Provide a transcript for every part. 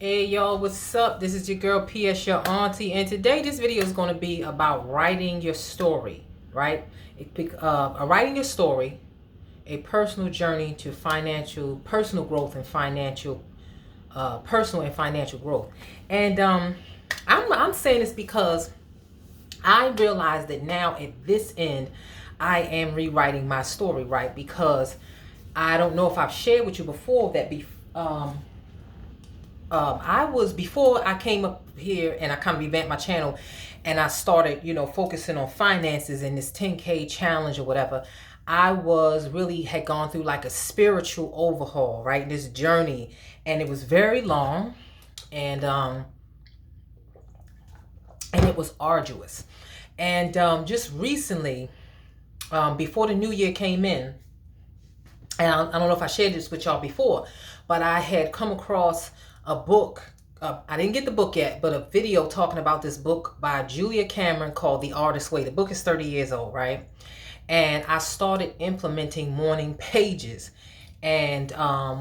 Hey y'all, what's up? This is your girl PS, your auntie, and today this video is going to be about writing your story, right? Writing your story, a personal journey to personal growth and personal and financial growth. And I'm saying this because I realize that now at this end, I am rewriting my story, right? Because I don't know if I've shared with you before that I was, before I came up here and I kind of revamped my channel and I started, focusing on finances and this 10K challenge or whatever. I was really had gone through like a spiritual overhaul, right? This journey, and it was very long, and it was arduous. And just recently, before the new year came in, and I don't know if I shared this with y'all before, but I had come across a book. I didn't get the book yet, but a video talking about this book by Julia Cameron called The Artist's Way. The book is 30 years old, right? And I started implementing morning pages. And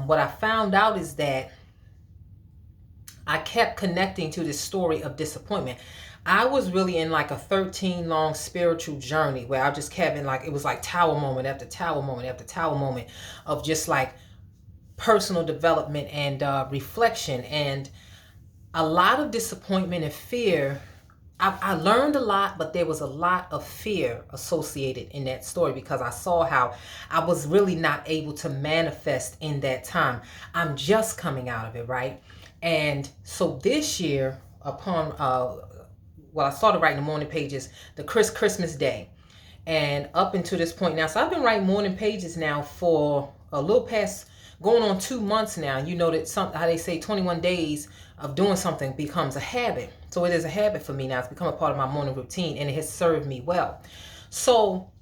what I found out is that I kept connecting to this story of disappointment. I was really in like a 13 long spiritual journey where I just kept in like, it was like tower moment after tower moment after tower moment of just like personal development and reflection, and a lot of disappointment and fear. I learned a lot, but there was a lot of fear associated in that story because I saw how I was really not able to manifest in that time. I'm just coming out of it, right? And so this year, upon I started writing the morning pages the Christmas Day, and up until this point now, so I've been writing morning pages now for a little past, going on 2 months now. You know that how they say 21 days of doing something becomes a habit. So it is a habit for me now. It's become a part of my morning routine, and it has served me well. So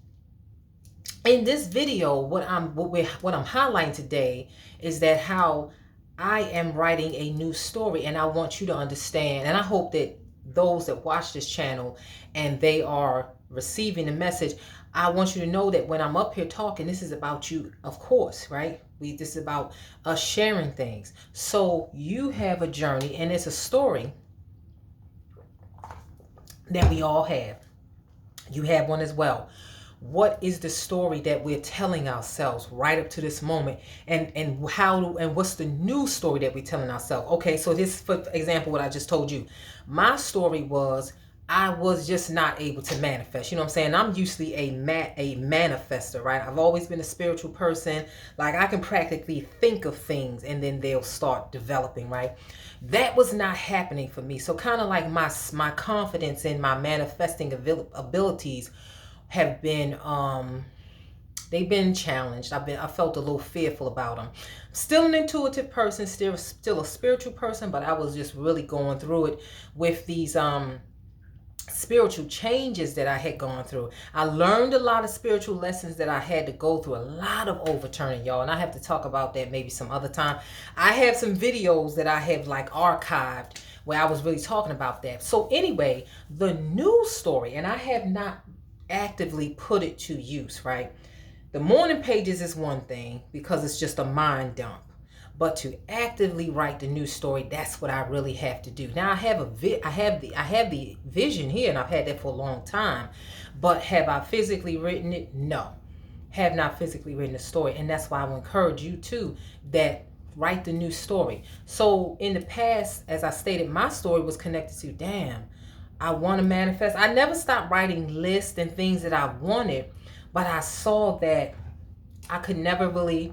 in this video, what I'm highlighting today is that how I am writing a new story, and I want you to understand, and I hope that those that watch this channel and they are receiving the message, I want you to know that when I'm up here talking, this is about you, of course, right? This is about us sharing things. So you have a journey, and it's a story that we all have. You have one as well. What is the story that we're telling ourselves right up to this moment, and what's the new story that we're telling ourselves? Okay, so this, for example, what I just told you, my story was I was just not able to manifest. You know what I'm saying? I'm usually a manifester, right? I've always been a spiritual person. Like, I can practically think of things and then they'll start developing, right? That was not happening for me. So kind of like my confidence in my manifesting abilities have been they've been challenged. I felt a little fearful about them. Still an intuitive person, still a spiritual person, but I was just really going through it with these spiritual changes that I had gone through. I learned a lot of spiritual lessons that I had to go through, a lot of overturning, y'all, and I have to talk about that maybe some other time. I have some videos that I have like archived where I was really talking about that. So anyway, the new story, and I have not actively put it to use, right? The morning pages is one thing because it's just a mind dump. But to actively write the new story, that's what I really have to do. Now I have the vision here, and I've had that for a long time. But have I physically written it? No. Have not physically written the story. And that's why I will encourage you too, that write the new story. So in the past, as I stated, my story was connected to, damn, I want to manifest. I never stopped writing lists and things that I wanted, but I saw that I could never really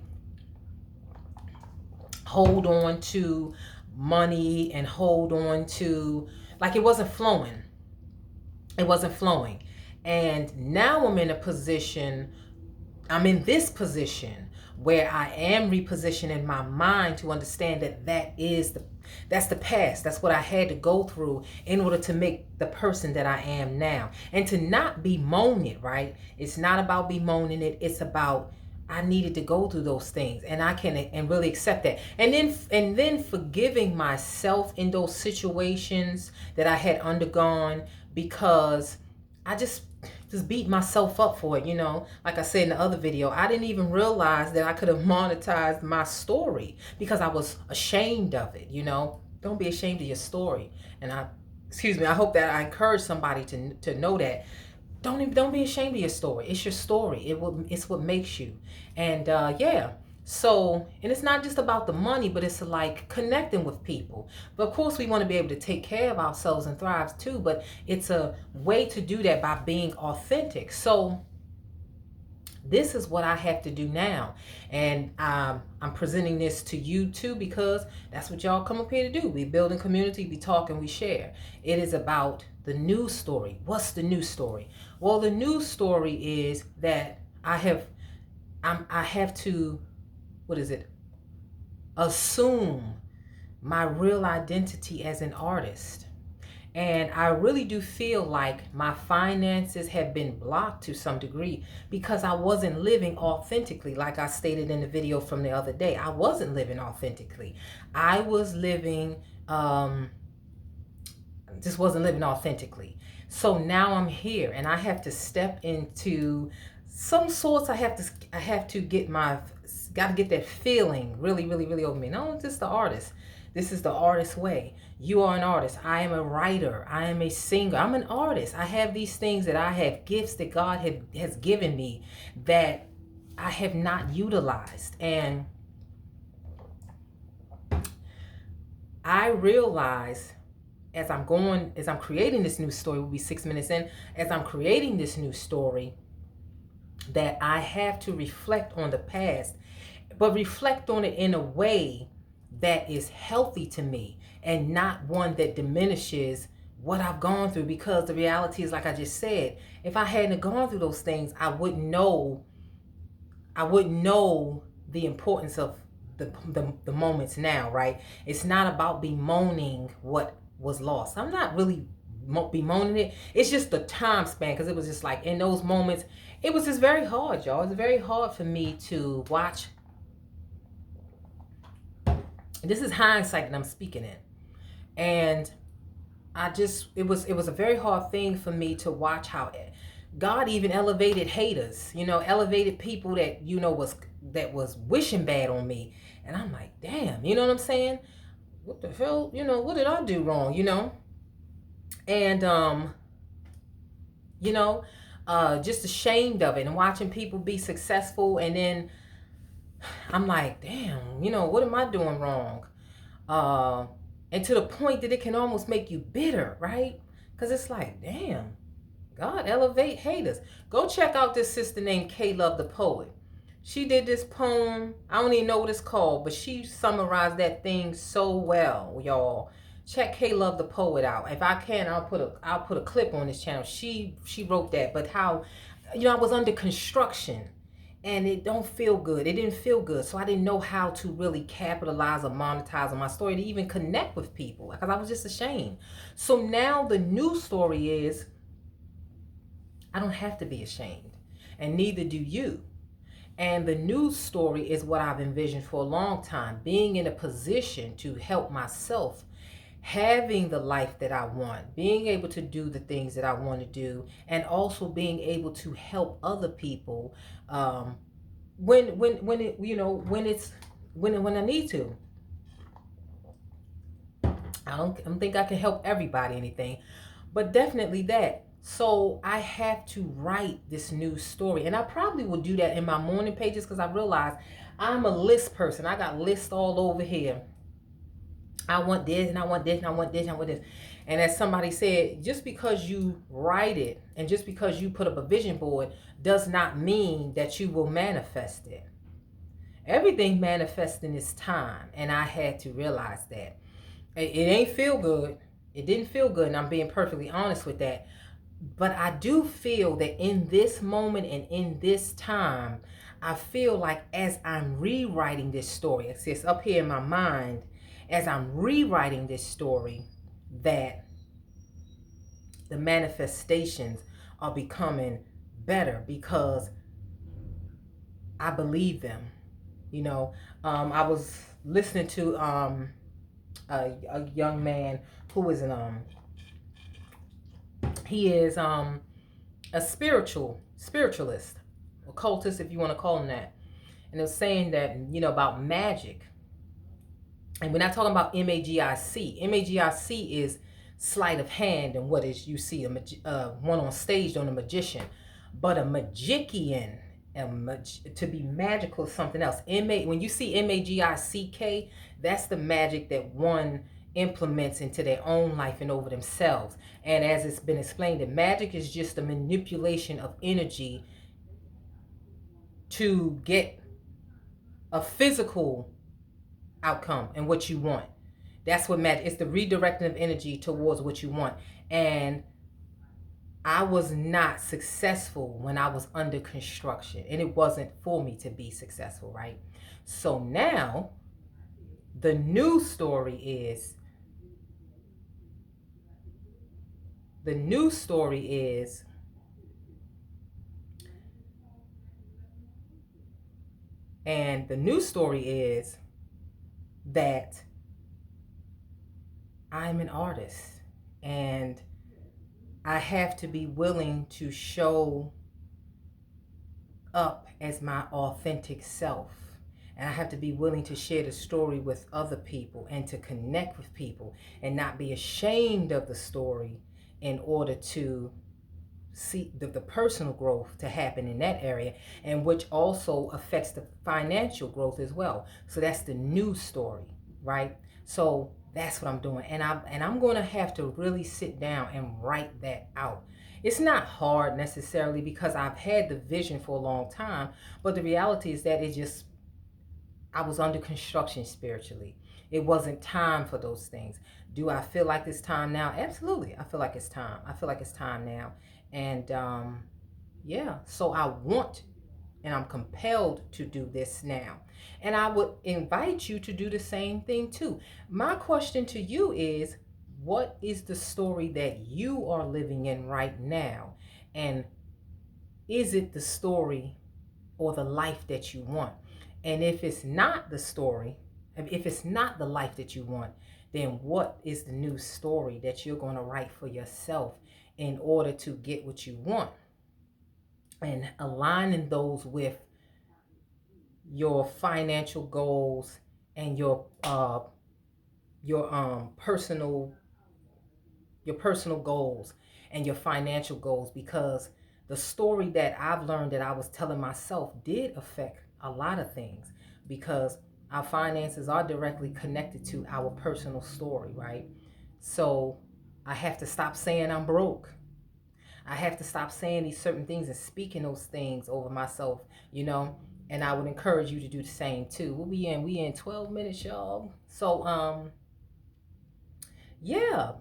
hold on to money and hold on to, like, it wasn't flowing. It wasn't flowing. And now I'm in this position where I am repositioning my mind to understand that that's the past. That's what I had to go through in order to make the person that I am now. And to not bemoan it, right? It's not about bemoaning it. It's about, I needed to go through those things, and I can and really accept that. And then forgiving myself in those situations that I had undergone, because I just beat myself up for it, you know. Like I said in the other video, I didn't even realize that I could have monetized my story because I was ashamed of it, you know. Don't be ashamed of your story. And I hope that I encourage somebody to know that don't be ashamed of your story. It's your story. It's what makes you. And yeah. So, and it's not just about the money, but it's like connecting with people. But of course, we want to be able to take care of ourselves and thrive too. But it's a way to do that by being authentic. So, this is what I have to do now. And I'm presenting this to you too, because that's what y'all come up here to do. We build in community, we talk, and we share. It is about the news story. What's the news story? Well, the news story is that I have to, what is it? Assume my real identity as an artist. And I really do feel like my finances have been blocked to some degree because I wasn't living authentically. Like I stated in the video from the other day, I wasn't living authentically. I was living, just wasn't living authentically. So now I'm here and I have to step into some sorts. I have to got to get that feeling really, really, really over me. No, just the artist. This is the artist way. You are an artist. I am a writer. I am a singer. I'm an artist. I have these things that I have, gifts that God has given me that I have not utilized. And I realize as I'm creating this new story, we'll be 6 minutes in, as I'm creating this new story, that I have to reflect on the past, but reflect on it in a way that is healthy to me and not one that diminishes what I've gone through. Because the reality is, like I just said, if I hadn't gone through those things, I wouldn't know the importance of the moments now, right? It's not about bemoaning what was lost. I'm not really bemoaning it. It's just the time span, because it was just like in those moments, it was just very hard, y'all. It's very hard for me to watch. This is hindsight that I'm speaking in. And it was a very hard thing for me to watch how God even elevated haters, elevated people that, was wishing bad on me. And I'm like, damn, you know what I'm saying? What the hell, what did I do wrong, And, just ashamed of it and watching people be successful. And then I'm like, damn, what am I doing wrong? And to the point that it can almost make you bitter, right? Because it's like, damn, God elevate haters. Go check out this sister named K Love the Poet. She did this poem. I don't even know what it's called, but she summarized that thing so well, y'all. Check K Love the Poet out. If I can, I'll put a clip on this channel. She wrote that, but how, I was under construction and it don't feel good. It didn't feel good. So I didn't know how to really capitalize or monetize on my story to even connect with people, because I was just ashamed. So now the new story is, I don't have to be ashamed, and neither do you. And the new story is what I've envisioned for a long time, being in a position to help myself, having the life that I want, being able to do the things that I want to do, and also being able to help other people when I need to. I don't think I can help everybody anything, but definitely that. So I have to write this new story, and I probably will do that in my morning pages, because I realize I'm a list person. I got lists all over here. I want this, and I want this, and I want this, and I want this. And as somebody said, just because you write it and just because you put up a vision board does not mean that you will manifest it. Everything manifests in its time, and I had to realize that. It ain't feel good. It didn't feel good, and I'm being perfectly honest with that. But I do feel that in this moment and in this time, I feel like as I'm rewriting this story, it's up here in my mind, as I'm rewriting this story, that the manifestations are becoming better because I believe them. I was listening to a young man who is he is a spiritualist, occultist, if you want to call him that. And it was saying that, about magic. And we're not talking about MAGIC. MAGIC is sleight of hand, and what is you see one on stage on a magician, but a magician, to be magical is something else. When you see MAGICK, that's the magic that one implements into their own life and over themselves. And as it's been explained, that magic is just a manipulation of energy to get a physical outcome and what you want. That's what magic. It's the redirecting of energy towards what you want. And I was not successful when I was under construction, and it wasn't for me to be successful, right? So now the new story is the new story is and the new story is that I'm an artist, and I have to be willing to show up as my authentic self. And I have to be willing to share the story with other people and to connect with people and not be ashamed of the story in order to see the personal growth to happen in that area, and which also affects the financial growth as well. So that's the new story, right? So that's what I'm doing, and I'm going to have to really sit down and write that out. It's not hard necessarily because I've had the vision for a long time, but the reality is that I was under construction spiritually. It wasn't time for those things. Do I feel like it's time now? Absolutely. I feel like it's time. I feel like it's time now. And yeah, so I want and I'm compelled to do this now. And I would invite you to do the same thing too. My question to you is, what is the story that you are living in right now? And is it the story or the life that you want? And if it's not the story, if it's not the life that you want, then what is the new story that you're going to write for yourself in order to get what you want? And aligning those with your financial goals and your personal goals and your financial goals, because the story that I've learned that I was telling myself did affect a lot of things, because our finances are directly connected to our personal story, right? So I have to stop saying I'm broke. I have to stop saying these certain things and speaking those things over myself, you know. And I would encourage you to do the same too. We in 12 minutes, y'all. So yeah,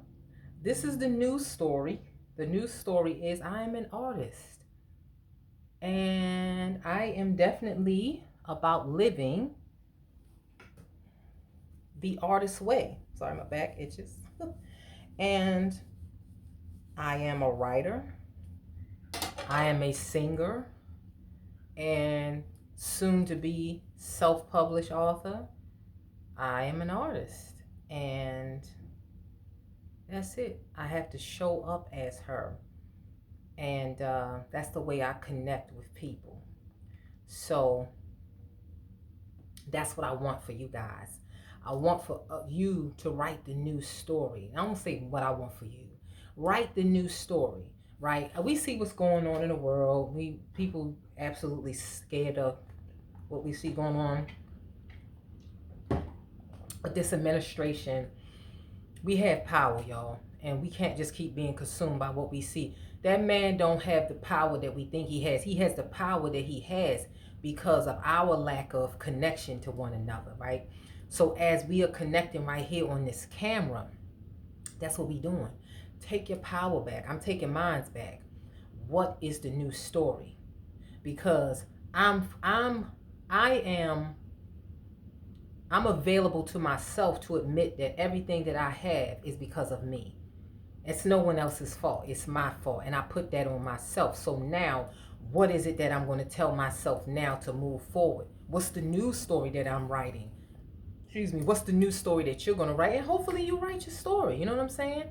this is the news story. The news story is I am an artist. And I am definitely about living the artist way. Sorry, my back itches. And I am a writer. I am a singer and soon to be self-published author. I am an artist. And that's it. I have to show up as her. And that's the way I connect with people. So that's what I want for you guys. I want for you to write the new story. I don't say what I want for you. Write the new story, right? We see what's going on in the world. We people absolutely scared of what we see going on with this administration. We have power, y'all, and we can't just keep being consumed by what we see. That man don't have the power that we think he has. He has the power that he has because of our lack of connection to one another, right? So as we are connecting right here on this camera, that's what we doing. Take your power back. I'm taking mine back. What is the new story? Because I am I'm available to myself to admit that everything that I have is because of me. It's no one else's fault. It's my fault. And I put that on myself. So now, what is it that I'm going to tell myself now to move forward? What's the new story that I'm writing? Excuse me. What's the new story that you're going to write? And hopefully you write your story. You know what I'm saying?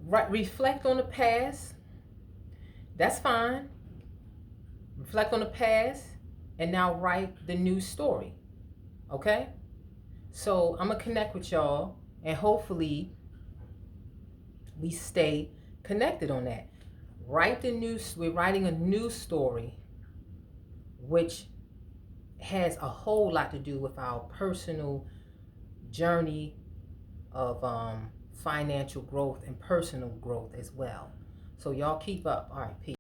Reflect on the past. That's fine. Reflect on the past and now write the new story. Okay? So I'm gonna connect with y'all, and hopefully we stay connected on that. We're writing a new story, which has a whole lot to do with our personal journey of financial growth and personal growth as well. So y'all keep up. All right, peace.